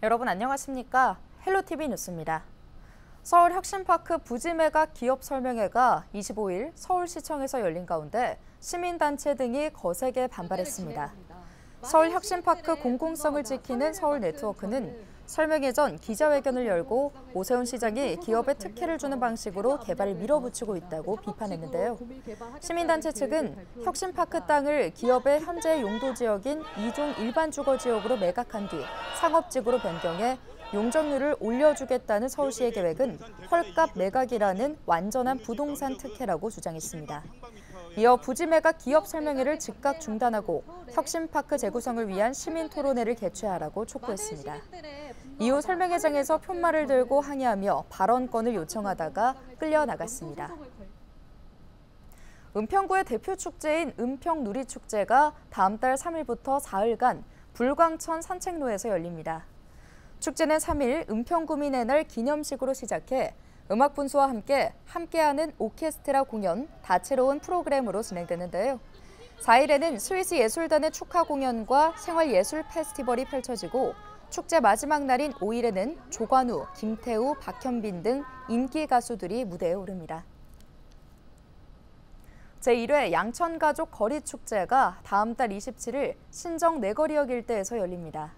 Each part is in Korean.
여러분 안녕하십니까? 헬로티비 뉴스입니다. 서울혁신파크 부지매각 기업 설명회가 25일 서울시청에서 열린 가운데 시민단체 등이 거세게 반발했습니다. 서울혁신파크 공공성을 지키는 서울네트워크는 설명회 전 기자회견을 열고 오세훈 시장이 기업에 특혜를 주는 방식으로 개발을 밀어붙이고 있다고 비판했는데요. 시민단체 측은 혁신파크 땅을 기업의 현재 용도 지역인 2종 일반 주거 지역으로 매각한 뒤 상업지구로 변경해 용적률을 올려주겠다는 서울시의 계획은 헐값 매각이라는 완전한 부동산 특혜라고 주장했습니다. 이어 부지 매각 기업 설명회를 즉각 중단하고 혁신파크 재구성을 위한 시민 토론회를 개최하라고 촉구했습니다. 이후 설명회장에서 푯말을 들고 항의하며 발언권을 요청하다가 끌려나갔습니다. 은평구의 대표 축제인 은평누리축제가 다음 달 3일부터 4일간 불광천 산책로에서 열립니다. 축제는 3일 은평구민의 날 기념식으로 시작해 음악 분수와 함께하는 오케스트라 공연, 다채로운 프로그램으로 진행되는데요. 4일에는 스위스 예술단의 축하 공연과 생활예술 페스티벌이 펼쳐지고 축제 마지막 날인 5일에는 조관우, 김태우, 박현빈 등 인기 가수들이 무대에 오릅니다. 제1회 양천가족 거리축제가 다음 달 27일 신정 내거리역 일대에서 열립니다.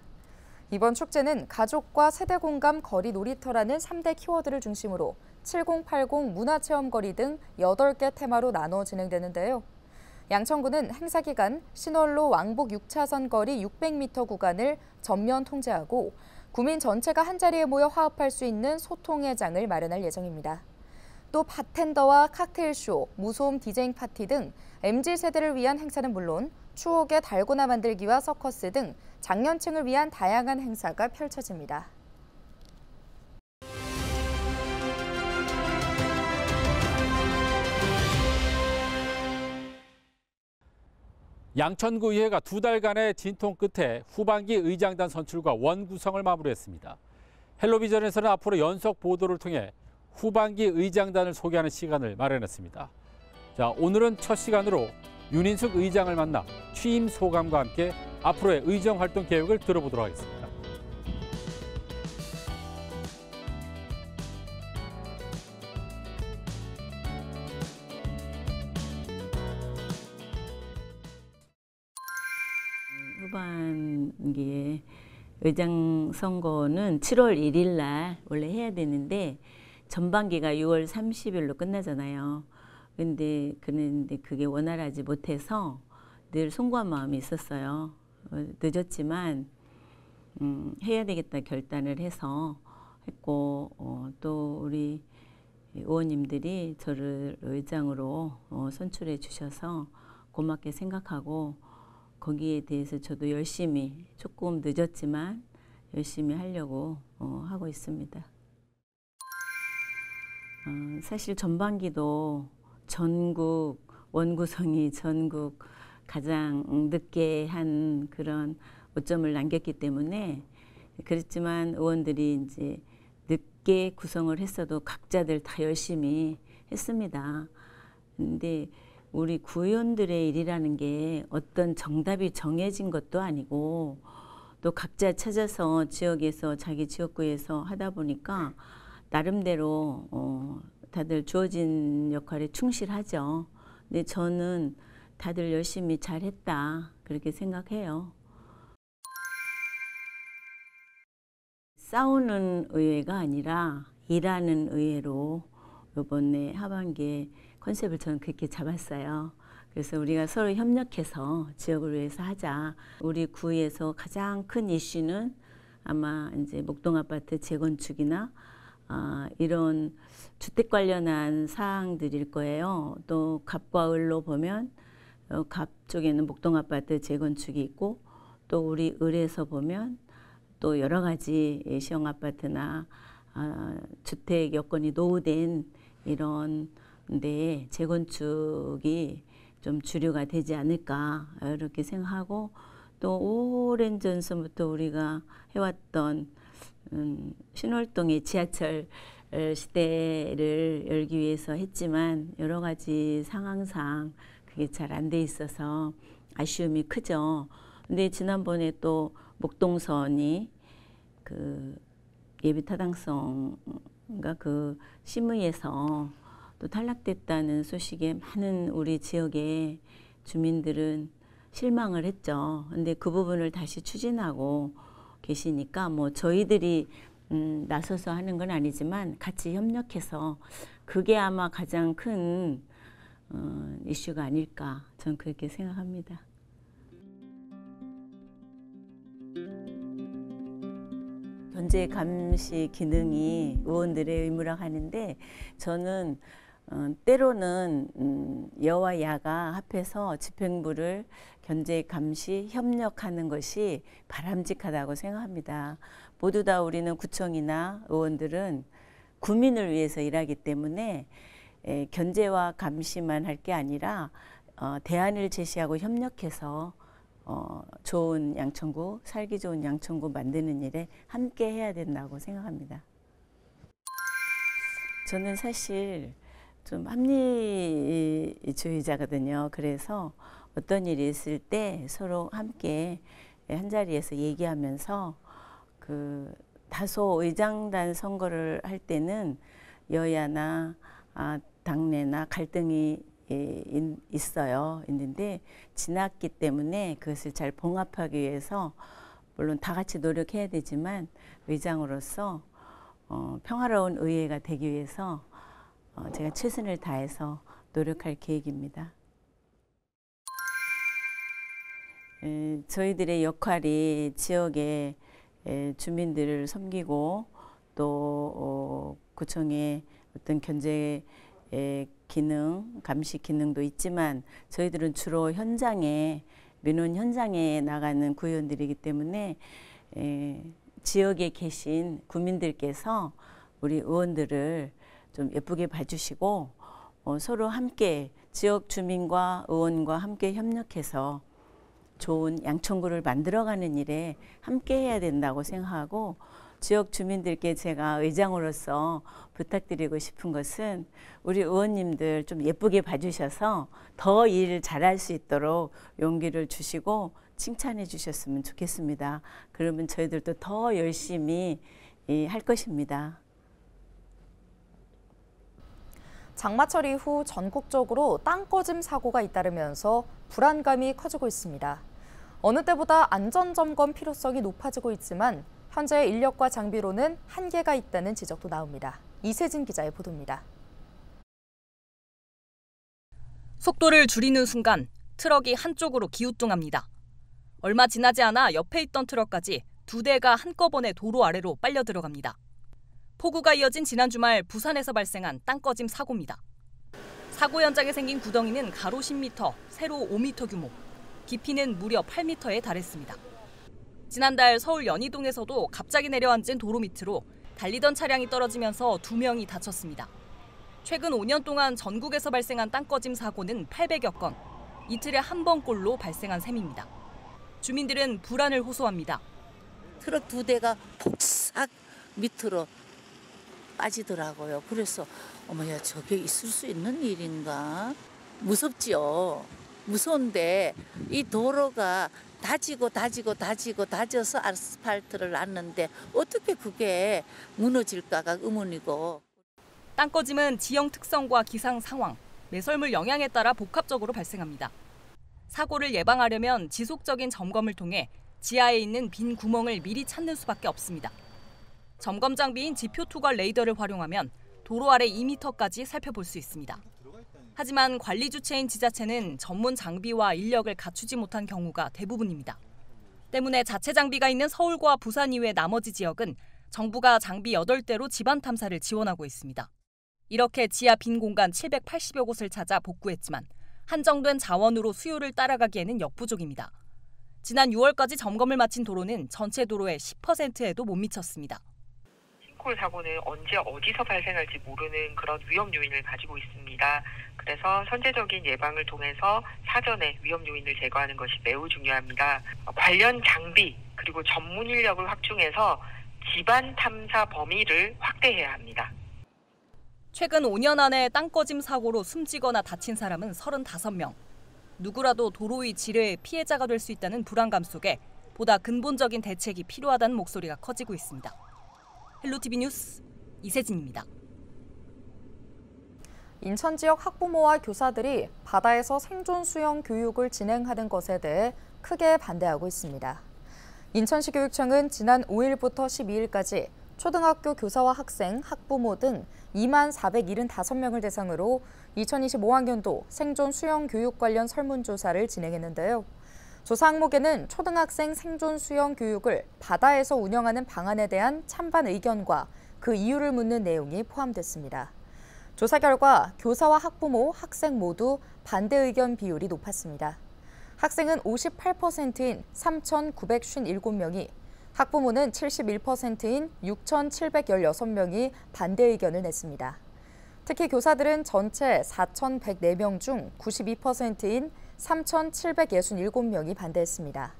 이번 축제는 가족과 세대공감 거리 놀이터라는 3대 키워드를 중심으로 7080 문화체험거리 등 8개 테마로 나눠 진행되는데요. 양천구는 행사 기간 신월로 왕복 6차선 거리 600m 구간을 전면 통제하고 구민 전체가 한자리에 모여 화합할 수 있는 소통의 장을 마련할 예정입니다. 또 바텐더와 칵테일쇼, 무소음 디제잉 파티 등 MZ세대를 위한 행사는 물론 추억의 달고나 만들기와 서커스 등 장년층을 위한 다양한 행사가 펼쳐집니다. 양천구 의회가 2달간의 진통 끝에 후반기 의장단 선출과 원구성을 마무리했습니다. 헬로비전에서는 앞으로 연속 보도를 통해 후반기 의장단을 소개하는 시간을 마련했습니다. 자, 오늘은 첫 시간으로 윤인숙 의장을 만나 취임 소감과 함께 앞으로의 의정 활동 계획을 들어보도록 하겠습니다. 후반기에 의장 선거는 7월 1일 날 원래 해야 되는데 전반기가 6월 30일로 끝나잖아요. 그런데 그게 원활하지 못해서 늘 송구한 마음이 있었어요. 늦었지만 해야 되겠다 결단을 해서 했고 또 우리 의원님들이 저를 의장으로 선출해 주셔서 고맙게 생각하고 거기에 대해서 저도 열심히 조금 늦었지만 열심히 하려고 하고 있습니다. 사실 전반기도 전국 원구성이 전국 가장 늦게 한 그런 오점을 남겼기 때문에 그렇지만 의원들이 이제 늦게 구성을 했어도 각자들 다 열심히 했습니다. 근데 우리 구의원들의 일이라는 게 어떤 정답이 정해진 것도 아니고 또 각자 찾아서 지역에서 자기 지역구에서 하다 보니까 나름대로 다들 주어진 역할에 충실하죠. 근데 저는 다들 열심히 잘했다 그렇게 생각해요. 싸우는 의회가 아니라 일하는 의회로 이번에 하반기에 컨셉을 저는 그렇게 잡았어요. 그래서 우리가 서로 협력해서 지역을 위해서 하자. 우리 구에서 가장 큰 이슈는 아마 이제 목동아파트 재건축이나 이런 주택 관련한 사항들일 거예요. 또 갑과 을로 보면 갑 쪽에는 목동아파트 재건축이 있고 또 우리 을에서 보면 또 여러 가지 시형아파트나 주택 여건이 노후된 이런 데 재건축이 좀 주류가 되지 않을까 이렇게 생각하고 또 오랜 전부터 우리가 해왔던 신월동의 지하철 시대를 열기 위해서 했지만 여러 가지 상황상 그게 잘 안 돼 있어서 아쉬움이 크죠. 근데 지난번에 또 목동선이 그 예비 타당성과 그 심의에서 또 탈락됐다는 소식에 많은 우리 지역의 주민들은 실망을 했죠. 근데 그 부분을 다시 추진하고 계시니까 뭐 저희들이 나서서 하는 건 아니지만 같이 협력해서 그게 아마 가장 큰 이슈가 아닐까 저는 그렇게 생각합니다. 견제 감시 기능이 의원들의 의무라고 하는데 저는 때로는 여와 야가 합해서 집행부를 견제 감시 협력하는 것이 바람직하다고 생각합니다. 모두 다 우리는 구청이나 의원들은 구민을 위해서 일하기 때문에 견제와 감시만 할 게 아니라 대안을 제시하고 협력해서 좋은 양천구, 살기 좋은 양천구 만드는 일에 함께 해야 된다고 생각합니다. 저는 사실 좀 합리주의자거든요. 그래서 어떤 일이 있을 때 서로 함께 한자리에서 얘기하면서 그 다소 의장단 선거를 할 때는 여야나 당내나 갈등이 있는데 지났기 때문에 그것을 잘 봉합하기 위해서 물론 다 같이 노력해야 되지만 의장으로서 평화로운 의회가 되기 위해서 제가 최선을 다해서 노력할 계획입니다. 저희들의 역할이 지역의 주민들을 섬기고 또 구청의 어떤 견제 기능, 감시 기능도 있지만 저희들은 주로 민원 현장에 나가는 구의원들이기 때문에 지역에 계신 구민들께서 우리 의원들을 좀 예쁘게 봐주시고 서로 함께 지역 주민과 의원과 함께 협력해서 좋은 양천구를 만들어가는 일에 함께 해야 된다고 생각하고 지역 주민들께 제가 의장으로서 부탁드리고 싶은 것은 우리 의원님들 좀 예쁘게 봐주셔서 더 일 잘할 수 있도록 용기를 주시고 칭찬해 주셨으면 좋겠습니다. 그러면 저희들도 더 열심히 할 것입니다. 장마철 이후 전국적으로 땅꺼짐 사고가 잇따르면서 불안감이 커지고 있습니다. 어느 때보다 안전점검 필요성이 높아지고 있지만 현재 인력과 장비로는 한계가 있다는 지적도 나옵니다. 이세진 기자의 보도입니다. 속도를 줄이는 순간 트럭이 한쪽으로 기우뚱합니다. 얼마 지나지 않아 옆에 있던 트럭까지 2대가 한꺼번에 도로 아래로 빨려 들어갑니다. 폭우가 이어진 지난 주말 부산에서 발생한 땅꺼짐 사고입니다. 사고 현장에 생긴 구덩이는 가로 10m, 세로 5m 규모, 깊이는 무려 8m에 달했습니다. 지난달 서울 연희동에서도 갑자기 내려앉은 도로 밑으로 달리던 차량이 떨어지면서 2명이 다쳤습니다. 최근 5년 동안 전국에서 발생한 땅꺼짐 사고는 800여 건, 이틀에 한 번꼴로 발생한 셈입니다. 주민들은 불안을 호소합니다. 트럭 2대가 폭삭 밑으로 빠지더라고요. 그래서 어머야 저게 있을 수 있는 일인가? 무섭지요. 무서운데 이 도로가 다져서 아스팔트를 놨는데 어떻게 그게 무너질까가 의문이고. 땅꺼짐은 지형 특성과 기상 상황, 매설물 영향에 따라 복합적으로 발생합니다. 사고를 예방하려면 지속적인 점검을 통해 지하에 있는 빈 구멍을 미리 찾는 수밖에 없습니다. 점검 장비인 지표 투과 레이더를 활용하면 도로 아래 2m까지 살펴볼 수 있습니다. 하지만 관리 주체인 지자체는 전문 장비와 인력을 갖추지 못한 경우가 대부분입니다. 때문에 자체 장비가 있는 서울과 부산 이외 나머지 지역은 정부가 장비 8대로 집안 탐사를 지원하고 있습니다. 이렇게 지하 빈 공간 780여 곳을 찾아 복구했지만 한정된 자원으로 수요를 따라가기에는 역부족입니다. 지난 6월까지 점검을 마친 도로는 전체 도로의 10%에도 못 미쳤습니다. 싱크홀 사고는 언제 어디서 발생할지 모르는 그런 위험 요인을 가지고 있습니다. 그래서 선제적인 예방을 통해서 사전에 위험 요인을 제거하는 것이 매우 중요합니다. 관련 장비 그리고 전문 인력을 확충해서 집안 탐사 범위를 확대해야 합니다. 최근 5년 안에 땅꺼짐 사고로 숨지거나 다친 사람은 35명. 누구라도 도로 위 지뢰의 피해자가 될 수 있다는 불안감 속에 보다 근본적인 대책이 필요하다는 목소리가 커지고 있습니다. 헬로티비 뉴스 이세진입니다. 인천 지역 학부모와 교사들이 바다에서 생존 수영 교육을 진행하는 것에 대해 크게 반대하고 있습니다. 인천시 교육청은 지난 5일부터 12일까지 초등학교 교사와 학생, 학부모 등 2만 475명을 대상으로 2025학년도 생존 수영 교육 관련 설문조사를 진행했는데요. 조사 항목에는 초등학생 생존 수영 교육을 바다에서 운영하는 방안에 대한 찬반 의견과 그 이유를 묻는 내용이 포함됐습니다. 조사 결과 교사와 학부모, 학생 모두 반대 의견 비율이 높았습니다. 학생은 58%인 3,957명이, 학부모는 71%인 6,716명이 반대 의견을 냈습니다. 특히 교사들은 전체 4,104명 중 92%인 3,767명이 반대했습니다.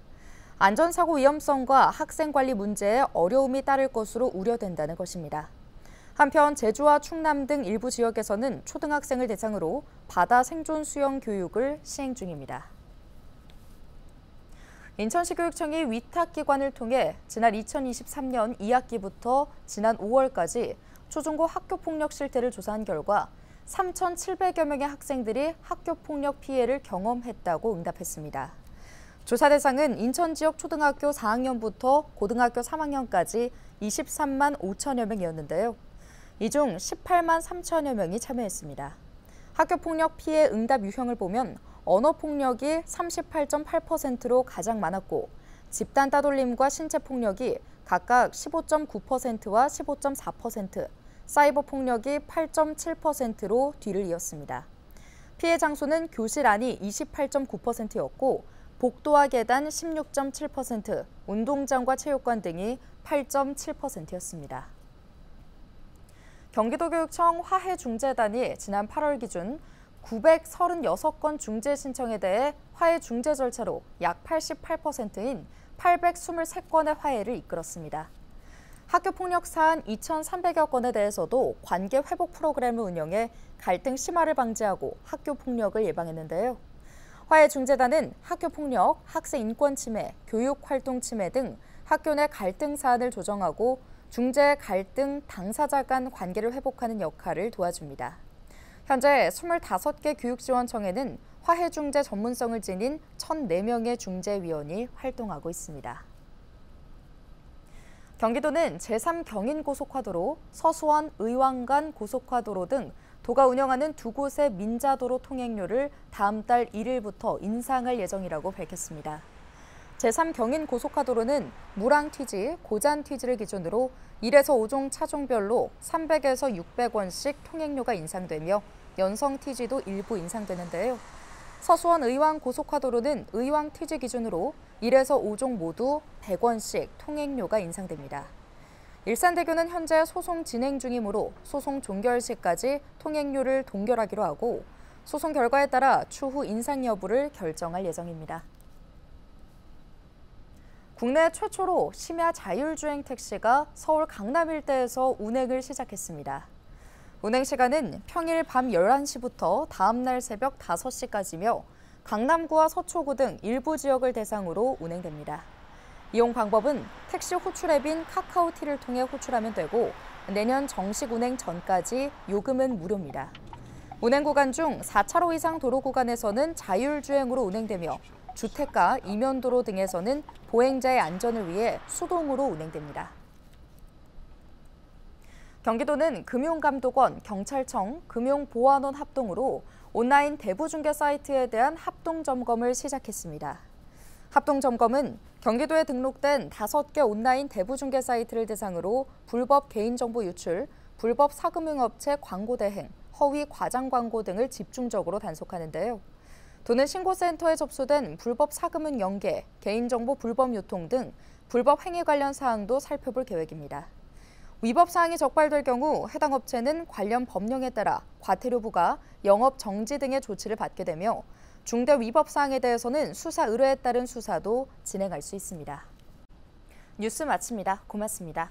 안전사고 위험성과 학생 관리 문제에 어려움이 따를 것으로 우려된다는 것입니다. 한편 제주와 충남 등 일부 지역에서는 초등학생을 대상으로 바다 생존 수영 교육을 시행 중입니다. 인천시 교육청이 위탁기관을 통해 지난 2023년 2학기부터 지난 5월까지 초중고 학교폭력 실태를 조사한 결과 3,700여 명의 학생들이 학교폭력 피해를 경험했다고 응답했습니다. 조사 대상은 인천 지역 초등학교 4학년부터 고등학교 3학년까지 23만 5천여 명이었는데요. 이 중 18만 3천여 명이 참여했습니다. 학교폭력 피해 응답 유형을 보면 언어폭력이 38.8%로 가장 많았고 집단 따돌림과 신체폭력이 각각 15.9%와 15.4%, 사이버 폭력이 8.7%로 뒤를 이었습니다. 피해 장소는 교실 안이 28.9%였고 복도와 계단 16.7%, 운동장과 체육관 등이 8.7%였습니다. 경기도교육청 화해중재단이 지난 8월 기준 936건 중재 신청에 대해 화해 중재 절차로 약 88%인 823건의 화해를 이끌었습니다. 학교폭력 사안 2,300여 건에 대해서도 관계 회복 프로그램을 운영해 갈등 심화를 방지하고 학교폭력을 예방했는데요. 화해중재단은 학교폭력, 학생 인권 침해, 교육활동 침해 등 학교 내 갈등 사안을 조정하고 중재 갈등 당사자 간 관계를 회복하는 역할을 도와줍니다. 현재 25개 교육지원청에는 화해중재 전문성을 지닌 1,004명의 중재위원이 활동하고 있습니다. 경기도는 제3경인고속화도로, 서수원 의왕간 고속화도로 등 도가 운영하는 두 곳의 민자도로 통행료를 다음 달 1일부터 인상할 예정이라고 밝혔습니다. 제3경인고속화도로는 무랑튀지, 고잔튀지를 기준으로 1에서 5종 차종별로 300에서 600원씩 통행료가 인상되며 연성튀지도 일부 인상되는데요. 서수원 의왕고속화도로는 의왕튀지 기준으로 1에서 5종 모두 100원씩 통행료가 인상됩니다. 일산대교는 현재 소송 진행 중이므로 소송 종결 시까지 통행료를 동결하기로 하고 소송 결과에 따라 추후 인상 여부를 결정할 예정입니다. 국내 최초로 심야 자율주행 택시가 서울 강남 일대에서 운행을 시작했습니다. 운행 시간은 평일 밤 11시부터 다음 날 새벽 5시까지며 강남구와 서초구 등 일부 지역을 대상으로 운행됩니다. 이용 방법은 택시 호출 앱인 카카오티를 통해 호출하면 되고 내년 정식 운행 전까지 요금은 무료입니다. 운행 구간 중 4차로 이상 도로 구간에서는 자율주행으로 운행되며 주택가, 이면도로 등에서는 보행자의 안전을 위해 수동으로 운행됩니다. 경기도는 금융감독원, 경찰청, 금융보안원 합동으로 온라인 대부중개 사이트에 대한 합동점검을 시작했습니다. 합동점검은 경기도에 등록된 5개 온라인 대부중개 사이트를 대상으로 불법 개인정보 유출, 불법 사금융업체 광고 대행, 허위 과장 광고 등을 집중적으로 단속하는데요. 도는 신고센터에 접수된 불법 사금융 연계, 개인정보 불법 유통 등 불법 행위 관련 사항도 살펴볼 계획입니다. 위법 사항이 적발될 경우 해당 업체는 관련 법령에 따라 과태료 부과, 영업 정지 등의 조치를 받게 되며 중대 위법 사항에 대해서는 수사 의뢰에 따른 수사도 진행할 수 있습니다. 뉴스 마칩니다. 고맙습니다.